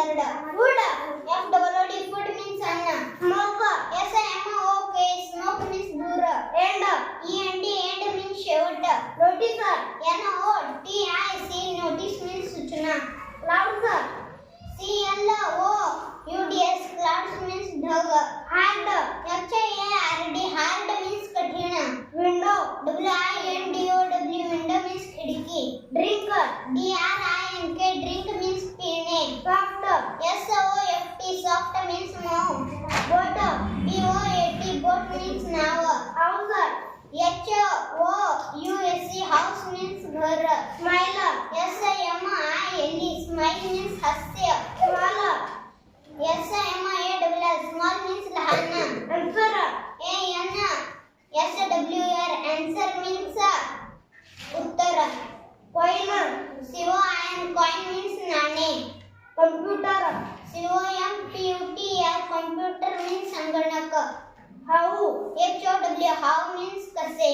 bird. Food. F-O-O-D, food means anna. Smoke. S-M-O-K, smoke means dur. End. E-N-D, end means shout. Notice. N-O-T-I-C, notice means सूचना. Clouds. C-L-O-U-D-S, clouds means ढग. Hard. H-A-R-D, hard means कठीण. Window. W-I-N-D-O-W, window means खिडकी. Drink. D-R-I-N-K, drink means पिणे. Soft. S-O-F-T, soft means Mau. Boat. B-O-A-T, boat means नाव. House. H-O-U-S-E, house means घर. Smile. S-M-I-L-E, smile means हास्य. Small. S-M-A-L-L, small means लहान. Answer. A-N-S-W-R, answer means उत्तर. Coin. C-O-I-N, coin means नाणे. Computer. C-O-M-P-U-T-R, computer means संगणक. How. H-O-W, how means कसे.